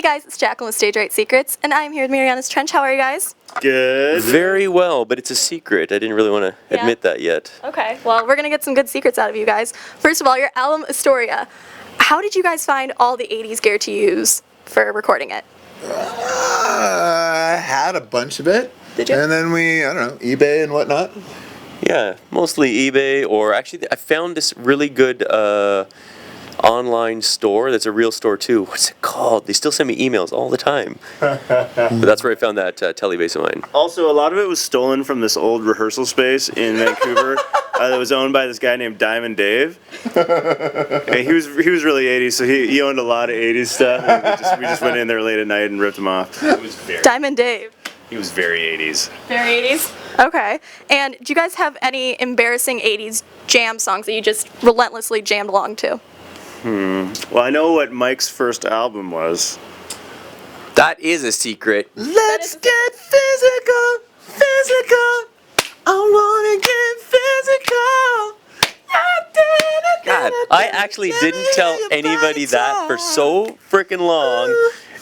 guys, it's Jacqueline with Stage Right Secrets, and I'm here with Marianas Trench. How are you guys? Good. Very well, but it's a secret. I didn't really want to admit that yet. Okay, well, we're going to get some good secrets out of you guys. First of all, your album, Astoria. How did you guys find all the 80s gear to use for recording it? I had a bunch of it. Did you? And then we, I don't know, eBay and whatnot. Yeah, mostly eBay, or actually I found this really good online store that's a real store too. What's it called? They still send me emails all the time. But that's where I found that telly base of mine. Also, a lot of it was stolen from this old rehearsal space in Vancouver that was owned by this guy named Diamond Dave. And he was really 80s, so he owned a lot of 80s stuff. And we just went in there late at night and ripped him off. It was Diamond Dave. He was very 80s. Very 80s? Okay. And do you guys have any embarrassing 80s jam songs that you just relentlessly jammed along to? Well, I know what Mike's first album was. That is a secret. Let's get physical, physical. I wanna get physical. God, I actually didn't tell anybody that for so freaking long,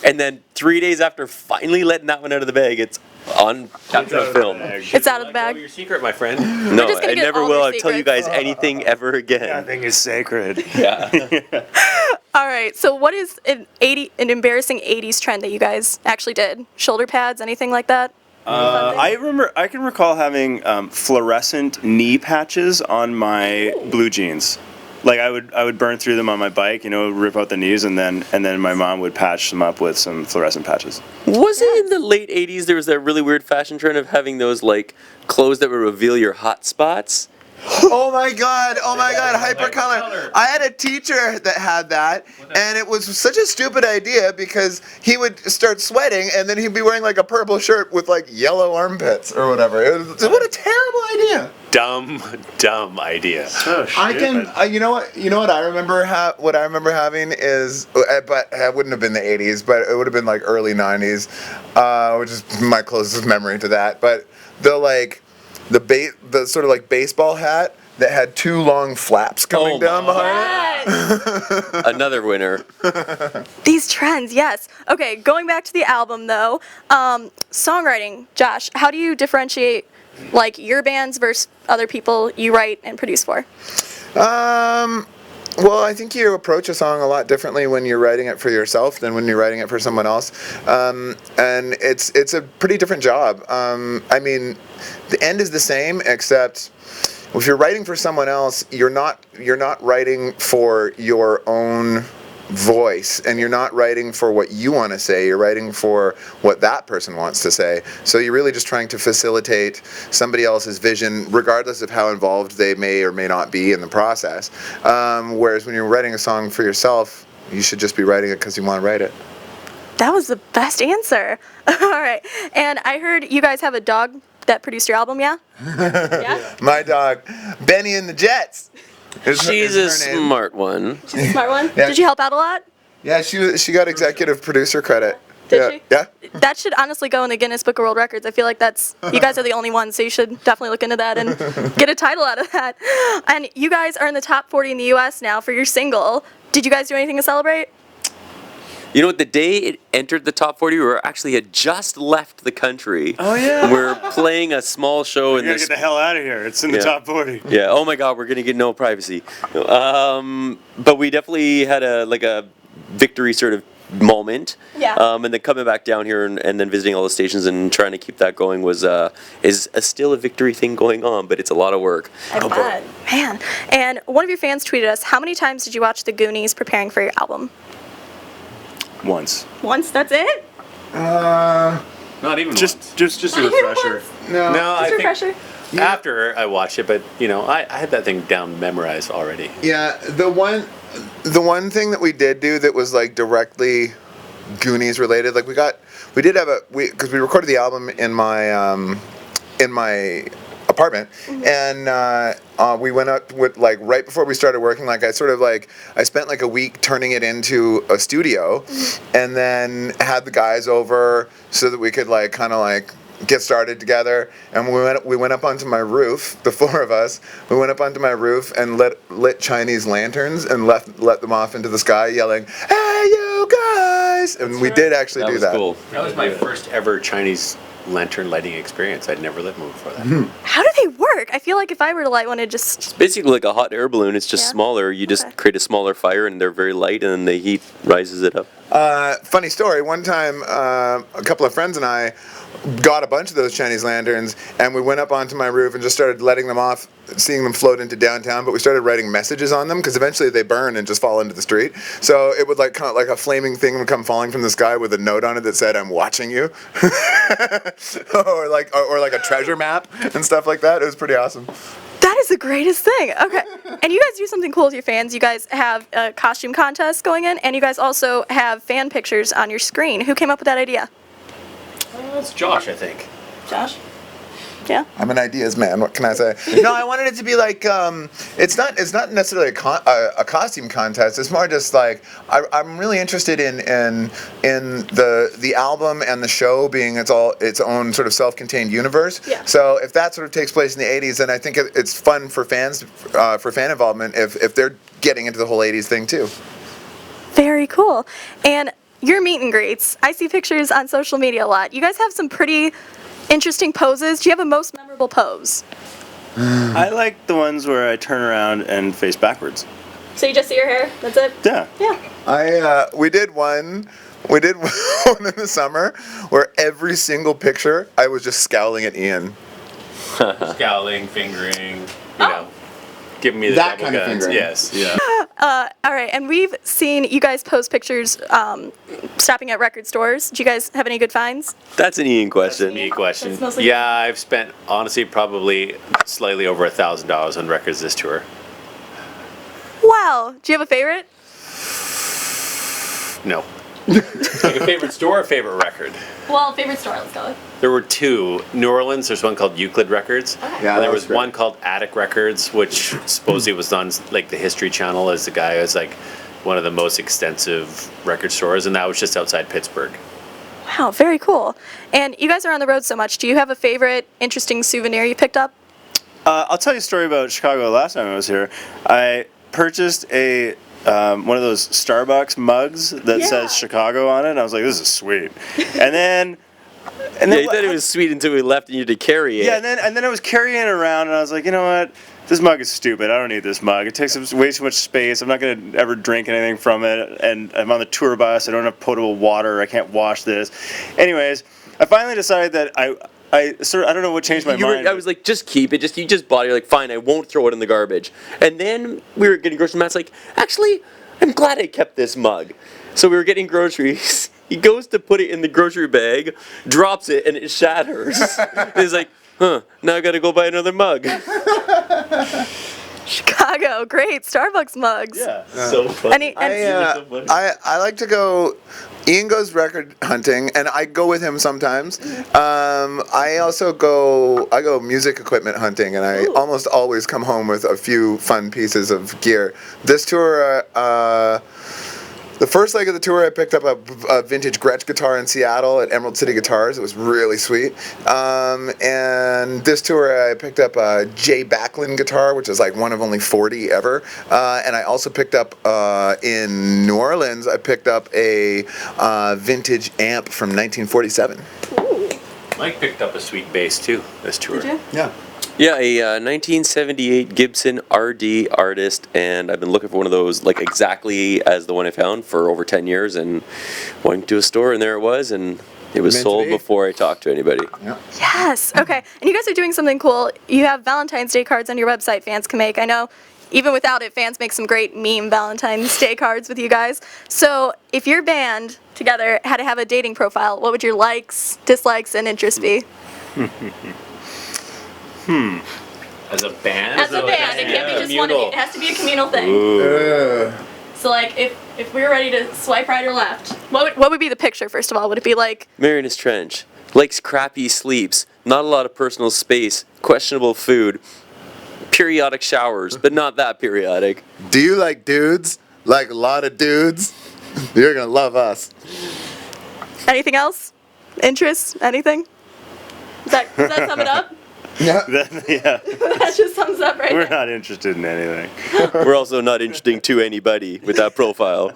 and then 3 days after finally letting that one out of the bag, it's on capture film. It's out of the bag. Your secret, my friend. No, just gonna I get never all will. their I'll tell you secrets. guys anything ever again. Nothing is sacred. Yeah. All right, so what is an embarrassing 80s trend that you guys actually did? Shoulder pads, anything like that? I can recall having fluorescent knee patches on my blue jeans. Like I would burn through them on my bike, rip out the knees, and then my mom would patch them up with some fluorescent patches. Was it in the late 80s there was that really weird fashion trend of having those like clothes that would reveal your hot spots? Oh my god, hypercolor. I had a teacher that had that, and it was such a stupid idea because he would start sweating and then he'd be wearing like a purple shirt with like yellow armpits or whatever. What a terrible idea. Dumb idea. So I can, you know what I remember having is, but it wouldn't have been the 80s, but it would have been like early 90s, which is my closest memory to that. But the sort of like baseball hat that had two long flaps coming down behind it. Another winner. These trends, yes. Okay, going back to the album though, songwriting, Josh, how do you differentiate like your bands versus other people you write and produce for? Well, I think you approach a song a lot differently when you're writing it for yourself than when you're writing it for someone else, and it's a pretty different job. I mean, the end is the same, except if you're writing for someone else, you're not writing for your own voice, and you're not writing for what you want to say. You're writing for what that person wants to say. So you're really just trying to facilitate somebody else's vision, regardless of how involved they may or may not be in the process. Whereas when you're writing a song for yourself, you should just be writing it because you want to write it. That was the best answer. All right, and I heard you guys have a dog that produced your album, yeah? Yeah? My dog, Benny and the Jets. She's a smart one. She's a smart one? Yeah. Did she help out a lot? Yeah, she got executive producer credit. Did she? Yeah. That should honestly go in the Guinness Book of World Records. I feel like you guys are the only ones, so you should definitely look into that and get a title out of that. And you guys are in the top 40 in the US now for your single. Did you guys do anything to celebrate? You know what? The day it entered the top 40, we actually had just left the country. Oh yeah. We're playing a small show in We're gonna this. get the hell out of here. It's in the top 40. Yeah. Oh my God, we're gonna get no privacy. But we definitely had a victory sort of moment. Yeah. And then coming back down here and then visiting all the stations and trying to keep that going is still a victory thing going on, but it's a lot of work. I bet. Man. And one of your fans tweeted us, how many times did you watch The Goonies preparing for your album? Once. Once, that's it? Not even Just a refresher. No, Just I a refresher? think after I watched it, but I had that thing down memorized already. Yeah, the one thing that we did do that was like directly Goonies related, like because we recorded the album in my apartment, and we went up with right before we started working. I spent like a week turning it into a studio, and then had the guys over so that we could get started together. And we went up onto my roof, the four of us. We went up onto my roof and lit Chinese lanterns and let them off into the sky, yelling, "Hey, you guys!" guys?" And we did actually That do was that. cool. That was my first ever Chinese lantern lighting experience. I'd never lit one before that. How do they work? I feel like if I were to light one, it'd just. It's basically like a hot air balloon. It's just Yeah. smaller. You just Okay. create a smaller fire, and they're very light, and then the heat rises it up. Funny story. One time, a couple of friends and I got a bunch of those Chinese lanterns, and we went up onto my roof and just started letting them off, seeing them float into downtown. But we started writing messages on them because eventually they burn and just fall into the street. So it would like kind of like a flaming thing would come falling from the sky with a note on it that said, "I'm watching you," or like a treasure map and stuff like that. It was pretty awesome. That is the greatest thing. Okay. And you guys do something cool with your fans. You guys have a costume contest going in, and you guys also have fan pictures on your screen. Who came up with that idea? That's Josh, I think. Josh? Yeah? I'm an ideas man. What can I say? No, I wanted it to be like it's not necessarily a costume contest. It's more just like I'm really interested in the album and the show being its own sort of self-contained universe. Yeah. So if that sort of takes place in the 80s, then I think it's fun for fans for fan involvement if they're getting into the whole 80s thing too. Very cool. And your meet and greets, I see pictures on social media a lot. You guys have some pretty interesting poses. Do you have a most memorable pose? I like the ones where I turn around and face backwards. So you just see your hair? That's it? Yeah. Yeah. We did one in the summer where every single picture I was just scowling at Ian. Scowling, fingering, you know, giving me the That double kind of guns. fingering. Yes. Yeah. All right, and we've seen you guys post pictures stopping at record stores. Do you guys have any good finds? That's an Ian question. Me question. That's mostly- Yeah, I've spent honestly probably slightly over $1,000 on records this tour. Wow. Do you have a favorite? No. Like a favorite store or favorite record? Well, favorite store, let's go with. There were two. New Orleans, there's one called Euclid Records. Okay. Yeah, And that there was was great. one called Attic Records, which supposedly was on like the History Channel as the guy who was like one of the most extensive record stores, and that was just outside Pittsburgh. Wow, very cool. And you guys are on the road so much. Do you have a favorite interesting souvenir you picked up? I'll tell you a story about Chicago last time I was here. I purchased a one of those Starbucks mugs that Yeah. says Chicago on it. And I was like, this is sweet. And then Yeah, you thought it was sweet until we left and you had to carry it. Yeah, and then I was carrying it around, and I was like, you know what? This mug is stupid. I don't need this mug. It takes up way too much space. I'm not gonna ever drink anything from it. And I'm on the tour bus. I don't have potable water. I can't wash this. Anyways, I finally decided that I don't know what changed my mind. I was like, just keep it. You just bought it. You're like, fine, I won't throw it in the garbage. And then we were getting groceries. Matt's like, actually, I'm glad I kept this mug. So we were getting groceries. He goes to put it in the grocery bag, drops it, and it shatters. And he's like, huh, now I gotta go buy another mug. Chicago, great. Starbucks mugs. Yeah. So funny. I like to go. Ian goes record hunting, and I go with him sometimes. I also go music equipment hunting, and I almost always come home with a few fun pieces of gear. This tour, the first leg of the tour, I picked up a vintage Gretsch guitar in Seattle at Emerald City Guitars. It was really sweet. And this tour, I picked up a Jay Backlund guitar, which is like one of only 40 ever. And I also picked up, in New Orleans, I picked up a vintage amp from 1947. Mike picked up a sweet bass too this tour. Did you? Yeah. Yeah, a 1978 Gibson RD Artist, and I've been looking for one of those, like exactly as the one I found, for over 10 years, and went to a store, and there it was, and it was Meant to sold be. before I talked to anybody. Yeah. Yes. Okay. And you guys are doing something cool. You have Valentine's Day cards on your website fans can make. I know even without it, fans make some great meme Valentine's Day cards with you guys. So if your band together had to have a dating profile, what would your likes, dislikes, and interests be? As a band? As a band, it can't be just one of you. It has to be a communal thing. So like, if we were ready to swipe right or left, what would be the picture first of all? Would it be like, Marianas Trench. Likes crappy sleeps. Not a lot of personal space. Questionable food. Periodic showers, but not that periodic. Do you like dudes? Like a lot of dudes? You're gonna love us. anything else? Interests? Anything? Does that sum it up? Yeah. Yeah. That just sums up right We're there. not interested in anything. We're also not interesting to anybody with that profile.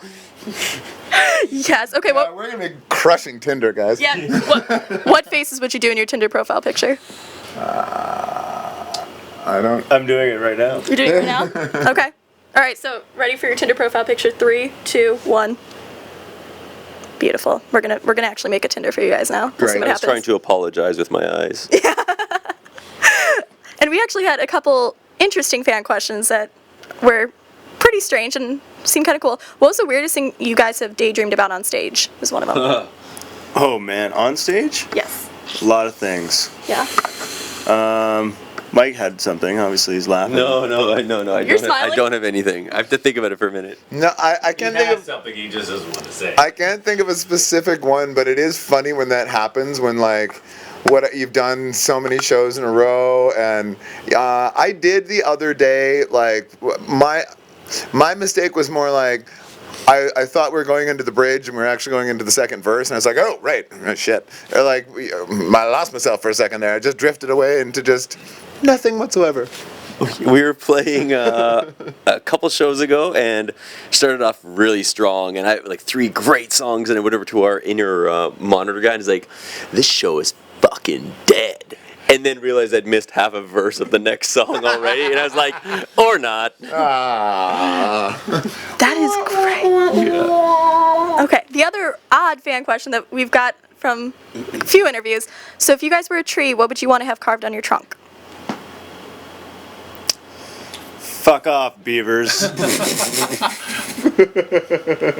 Yes. Okay. Yeah, we're gonna be crushing Tinder, guys. Yeah. What faces would you do in your Tinder profile picture? I don't. I'm doing it right now. You're doing it now? Okay. All right. So ready for your Tinder profile picture? 3, 2, 1. Beautiful. We're gonna actually make a Tinder for you guys now. We'll see Great. what I was trying happens. to apologize with my eyes. And we actually had a couple interesting fan questions that were pretty strange and seemed kind of cool. What was the weirdest thing you guys have daydreamed about on stage? Was one of them. Oh man, on stage? Yes. A lot of things. Yeah. Mike had something. Obviously, he's laughing. No. I You're smiling? don't have anything. I have to think about it for a minute. No, I He can't think has of. something he just doesn't want to say. I can't think of a specific one, but it is funny when that happens. When like, what you've done so many shows in a row, and I did the other day. Like my mistake was more like. I thought we were going into the bridge and we were actually going into the second verse, and I was like, oh, right, oh, shit. Or like, I lost myself for a second there. I just drifted away into just nothing whatsoever. We were playing a couple shows ago and started off really strong, and I had like 3 great songs, and I went over to our inner monitor guy and he's like, this show is fucking dead. And then realized I'd missed half a verse of the next song already, and I was like, or not. That is great. Okay. The other odd fan question that we've got from a few interviews. So if you guys were a tree, what would you want to have carved on your trunk? Fuck off, beavers.